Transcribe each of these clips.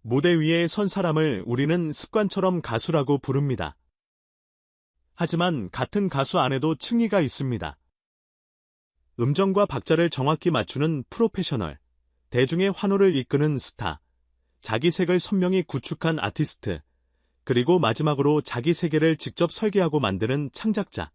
무대 위에 선 사람을 우리는 습관처럼 가수라고 부릅니다. 하지만 같은 가수 안에도 층위가 있습니다. 음정과 박자를 정확히 맞추는 프로페셔널, 대중의 환호를 이끄는 스타, 자기 색을 선명히 구축한 아티스트, 그리고 마지막으로 자기 세계를 직접 설계하고 만드는 창작자.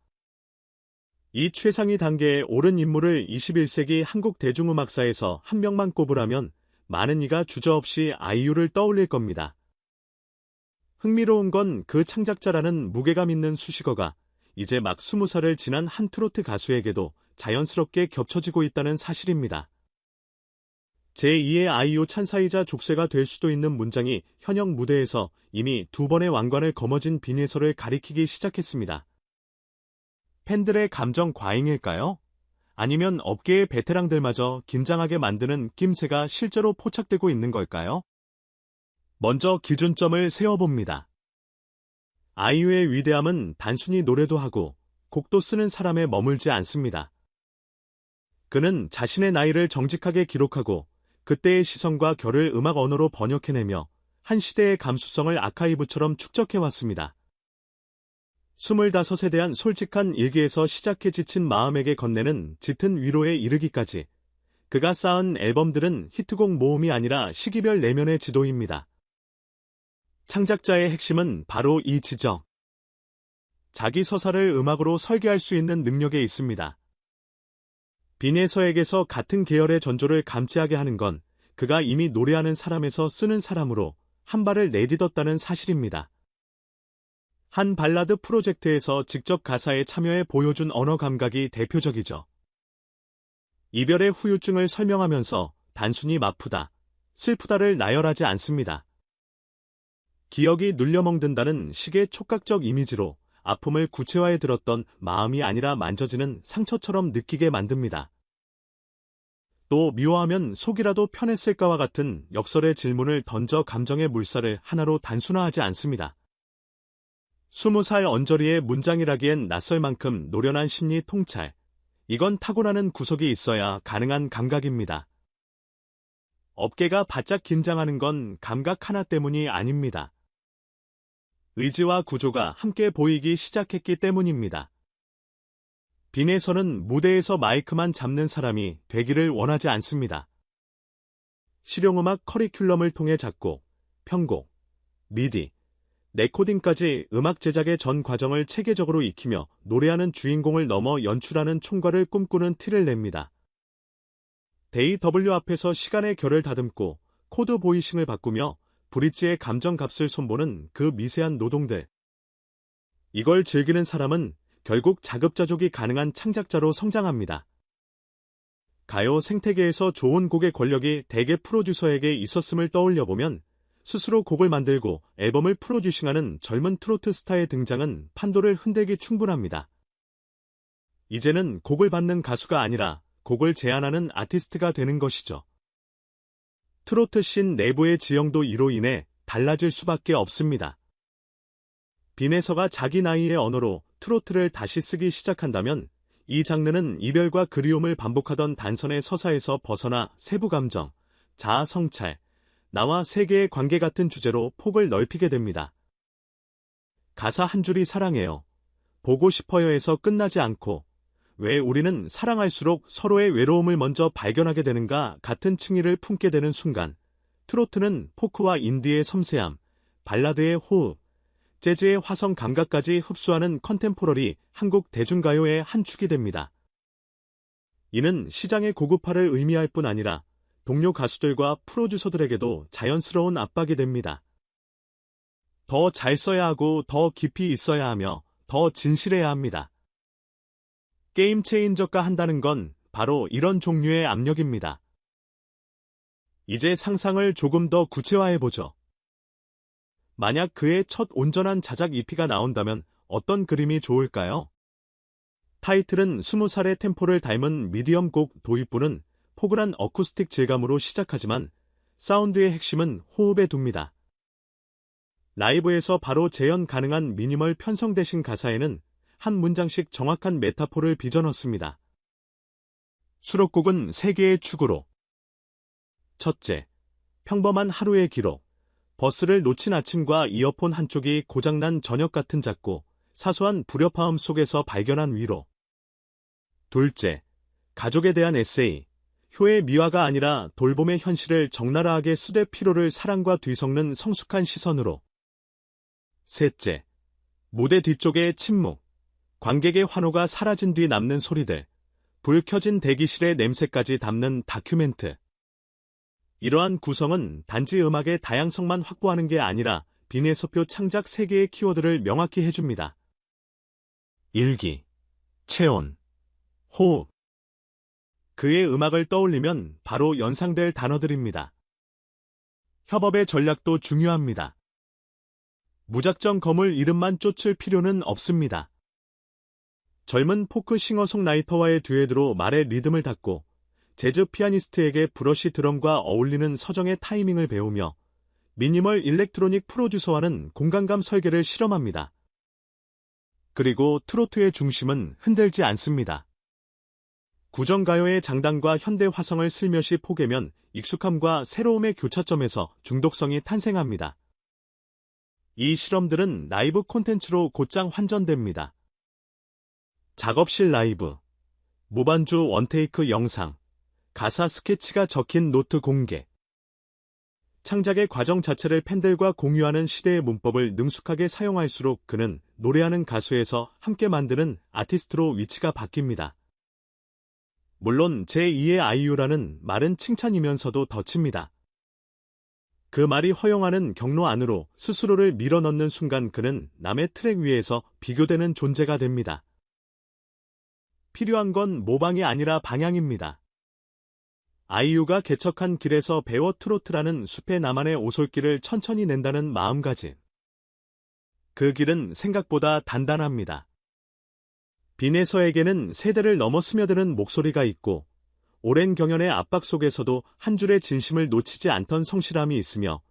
이 최상위 단계에 오른 인물을 21세기 한국 대중음악사에서 한 명만 꼽으라면 많은 이가 주저없이 아이유를 떠올릴 겁니다. 흥미로운 건 그 창작자라는 무게감 있는 수식어가 이제 막 20살을 지난 한 트로트 가수에게도 자연스럽게 겹쳐지고 있다는 사실입니다. 제2의 아이유 찬사이자 족쇄가 될 수도 있는 문장이 현역 무대에서 이미 2번의 왕관을 거머쥔 빈예설을 가리키기 시작했습니다. 팬들의 감정 과잉일까요? 아니면 업계의 베테랑들마저 긴장하게 만드는 낌새가 실제로 포착되고 있는 걸까요? 먼저 기준점을 세워봅니다. 아이유의 위대함은 단순히 노래도 하고 곡도 쓰는 사람에 머물지 않습니다. 그는 자신의 나이를 정직하게 기록하고 그때의 시선과 결을 음악 언어로 번역해내며 한 시대의 감수성을 아카이브처럼 축적해왔습니다. 25에 대한 솔직한 일기에서 시작해 지친 마음에게 건네는 짙은 위로에 이르기까지 그가 쌓은 앨범들은 히트곡 모음이 아니라 시기별 내면의 지도입니다. 창작자의 핵심은 바로 이 지적. 자기 서사를 음악으로 설계할 수 있는 능력에 있습니다. 빈예서에게서 같은 계열의 전조를 감지하게 하는 건 그가 이미 노래하는 사람에서 쓰는 사람으로 한 발을 내딛었다는 사실입니다. 한 발라드 프로젝트에서 직접 가사에 참여해 보여준 언어 감각이 대표적이죠. 이별의 후유증을 설명하면서 단순히 마프다, 슬프다를 나열하지 않습니다. 기억이 눌려먹는다는 식의 촉각적 이미지로 아픔을 구체화해 들었던 마음이 아니라 만져지는 상처처럼 느끼게 만듭니다. 또 미워하면 속이라도 편했을까와 같은 역설의 질문을 던져 감정의 물살을 하나로 단순화하지 않습니다. 20살 언저리의 문장이라기엔 낯설 만큼 노련한 심리 통찰. 이건 타고나는 구석이 있어야 가능한 감각입니다. 업계가 바짝 긴장하는 건 감각 하나 때문이 아닙니다. 의지와 구조가 함께 보이기 시작했기 때문입니다. 빈에서는 무대에서 마이크만 잡는 사람이 되기를 원하지 않습니다. 실용음악 커리큘럼을 통해 작곡, 편곡, 미디, 레코딩까지 음악 제작의 전 과정을 체계적으로 익히며 노래하는 주인공을 넘어 연출하는 총괄을 꿈꾸는 티를 냅니다. 데이-W 앞에서 시간의 결을 다듬고 코드 보이싱을 바꾸며 브릿지의 감정 값을 손보는 그 미세한 노동들. 이걸 즐기는 사람은 결국 자급자족이 가능한 창작자로 성장합니다. 가요 생태계에서 좋은 곡의 권력이 대개 프로듀서에게 있었음을 떠올려보면 스스로 곡을 만들고 앨범을 프로듀싱하는 젊은 트로트 스타의 등장은 판도를 흔들기 충분합니다. 이제는 곡을 받는 가수가 아니라 곡을 제안하는 아티스트가 되는 것이죠. 트로트 씬 내부의 지형도 이로 인해 달라질 수밖에 없습니다. 빈에서가 자기 나이의 언어로 트로트를 다시 쓰기 시작한다면 이 장르는 이별과 그리움을 반복하던 단선의 서사에서 벗어나 세부 감정, 자아 성찰, 나와 세계의 관계 같은 주제로 폭을 넓히게 됩니다. 가사 한 줄이 사랑해요, 보고 싶어요에서 끝나지 않고 왜 우리는 사랑할수록 서로의 외로움을 먼저 발견하게 되는가 같은 층위를 품게 되는 순간 트로트는 포크와 인디의 섬세함, 발라드의 호흡, 재즈의 화성 감각까지 흡수하는 컨템포러리 한국 대중가요의 한 축이 됩니다. 이는 시장의 고급화를 의미할 뿐 아니라 동료 가수들과 프로듀서들에게도 자연스러운 압박이 됩니다. 더 잘 써야 하고 더 깊이 있어야 하며 더 진실해야 합니다. 게임 체인저가 한다는 건 바로 이런 종류의 압력입니다. 이제 상상을 조금 더 구체화해보죠. 만약 그의 첫 온전한 자작 EP가 나온다면 어떤 그림이 좋을까요? 타이틀은 20살의 템포를 닮은 미디엄 곡 도입부는 포근한 어쿠스틱 질감으로 시작하지만 사운드의 핵심은 호흡에 둡니다. 라이브에서 바로 재현 가능한 미니멀 편성 대신 가사에는 한 문장씩 정확한 메타포를 빚어넣습니다. 수록곡은 3개의 축으로 첫째, 평범한 하루의 기록, 버스를 놓친 아침과 이어폰 한쪽이 고장난 저녁 같은 작고 사소한 불협화음 속에서 발견한 위로. 둘째, 가족에 대한 에세이. 효의 미화가 아니라 돌봄의 현실을 적나라하게 쓰되 피로를 사랑과 뒤섞는 성숙한 시선으로. 셋째, 무대 뒤쪽의 침묵. 관객의 환호가 사라진 뒤 남는 소리들. 불 켜진 대기실의 냄새까지 담는 다큐멘트. 이러한 구성은 단지 음악의 다양성만 확보하는 게 아니라 빈에서표 창작 세계의 키워드를 명확히 해줍니다. 일기, 체온, 호흡. 그의 음악을 떠올리면 바로 연상될 단어들입니다. 협업의 전략도 중요합니다. 무작정 거물 이름만 쫓을 필요는 없습니다. 젊은 포크 싱어송라이터와의 듀엣으로 말의 리듬을 닦고 재즈 피아니스트에게 브러쉬 드럼과 어울리는 서정의 타이밍을 배우며 미니멀 일렉트로닉 프로듀서와는 공간감 설계를 실험합니다. 그리고 트로트의 중심은 흔들지 않습니다. 구정가요의 장단과 현대 화성을 슬며시 포개면 익숙함과 새로움의 교차점에서 중독성이 탄생합니다. 이 실험들은 라이브 콘텐츠로 곧장 환전됩니다. 작업실 라이브, 무반주 원테이크 영상, 가사 스케치가 적힌 노트 공개. 창작의 과정 자체를 팬들과 공유하는 시대의 문법을 능숙하게 사용할수록 그는 노래하는 가수에서 함께 만드는 아티스트로 위치가 바뀝니다. 물론 제2의 아이유라는 말은 칭찬이면서도 덧칩니다. 그 말이 허용하는 경로 안으로 스스로를 밀어넣는 순간 그는 남의 트랙 위에서 비교되는 존재가 됩니다. 필요한 건 모방이 아니라 방향입니다. 아이유가 개척한 길에서 배워 트로트라는 숲의 나만의 오솔길을 천천히 낸다는 마음가짐. 그 길은 생각보다 단단합니다. 빈에서에게는 세대를 넘어 스며드는 목소리가 있고 오랜 경연의 압박 속에서도 한 줄의 진심을 놓치지 않던 성실함이 있으며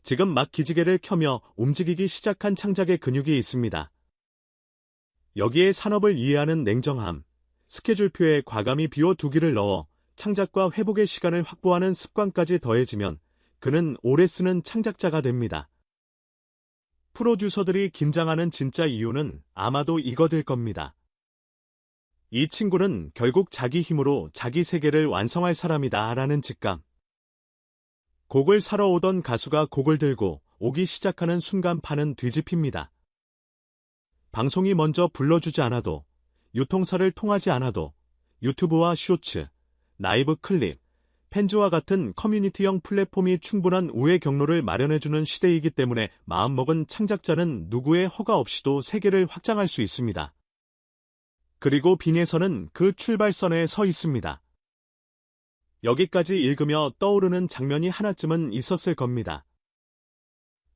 지금 막 기지개를 켜며 움직이기 시작한 창작의 근육이 있습니다. 여기에 산업을 이해하는 냉정함, 스케줄표에 과감히 비워두기를 넣어 창작과 회복의 시간을 확보하는 습관까지 더해지면 그는 오래 쓰는 창작자가 됩니다. 프로듀서들이 긴장하는 진짜 이유는 아마도 이거일 겁니다. 이 친구는 결국 자기 힘으로 자기 세계를 완성할 사람이다 라는 직감. 곡을 사러 오던 가수가 곡을 들고 오기 시작하는 순간 판은 뒤집힙니다. 방송이 먼저 불러주지 않아도, 유통사를 통하지 않아도 유튜브와 쇼츠, 라이브 클립, 팬즈와 같은 커뮤니티형 플랫폼이 충분한 우회 경로를 마련해주는 시대이기 때문에 마음먹은 창작자는 누구의 허가 없이도 세계를 확장할 수 있습니다. 그리고 빈에서는 그 출발선에 서 있습니다. 여기까지 읽으며 떠오르는 장면이 하나쯤은 있었을 겁니다.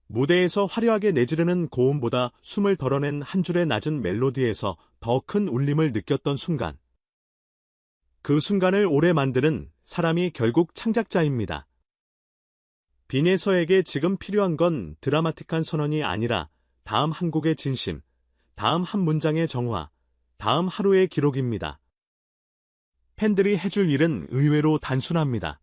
무대에서 화려하게 내지르는 고음보다 숨을 덜어낸 한 줄의 낮은 멜로디에서 더 큰 울림을 느꼈던 순간. 그 순간을 오래 만드는 사람이 결국 창작자입니다. 빈에서에게 지금 필요한 건 드라마틱한 선언이 아니라 다음 한 곡의 진심, 다음 한 문장의 정화, 다음 하루의 기록입니다. 팬들이 해줄 일은 의외로 단순합니다.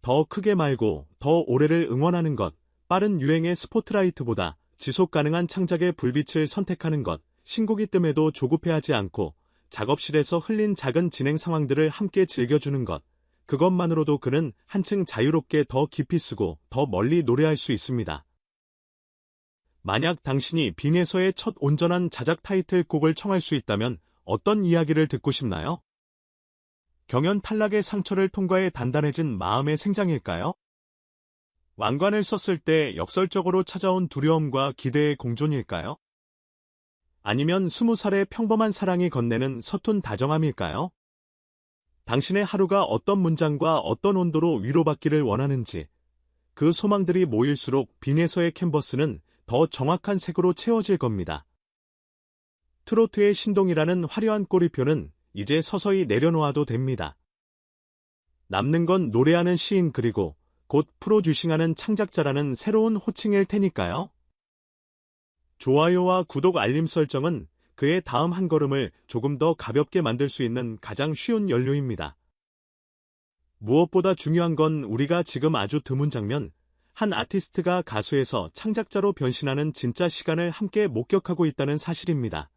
더 크게 말고 더 오래를 응원하는 것, 빠른 유행의 스포트라이트보다 지속 가능한 창작의 불빛을 선택하는 것, 신곡이 뜸에도 조급해하지 않고 작업실에서 흘린 작은 진행 상황들을 함께 즐겨주는 것, 그것만으로도 그는 한층 자유롭게 더 깊이 쓰고 더 멀리 노래할 수 있습니다. 만약 당신이 빈에서의 첫 온전한 자작 타이틀곡을 청할 수 있다면 어떤 이야기를 듣고 싶나요? 경연 탈락의 상처를 통과해 단단해진 마음의 생장일까요? 왕관을 썼을 때 역설적으로 찾아온 두려움과 기대의 공존일까요? 아니면 20살의 평범한 사랑이 건네는 서툰 다정함일까요? 당신의 하루가 어떤 문장과 어떤 온도로 위로받기를 원하는지, 그 소망들이 모일수록 빈에서의 캔버스는 더 정확한 색으로 채워질 겁니다. 트로트의 신동이라는 화려한 꼬리표는 이제 서서히 내려놓아도 됩니다. 남는 건 노래하는 시인 그리고 곧 프로듀싱하는 창작자라는 새로운 호칭일 테니까요. 좋아요와 구독 알림 설정은 그의 다음 한 걸음을 조금 더 가볍게 만들 수 있는 가장 쉬운 연료입니다. 무엇보다 중요한 건 우리가 지금 아주 드문 장면, 한 아티스트가 가수에서 창작자로 변신하는 진짜 시간을 함께 목격하고 있다는 사실입니다.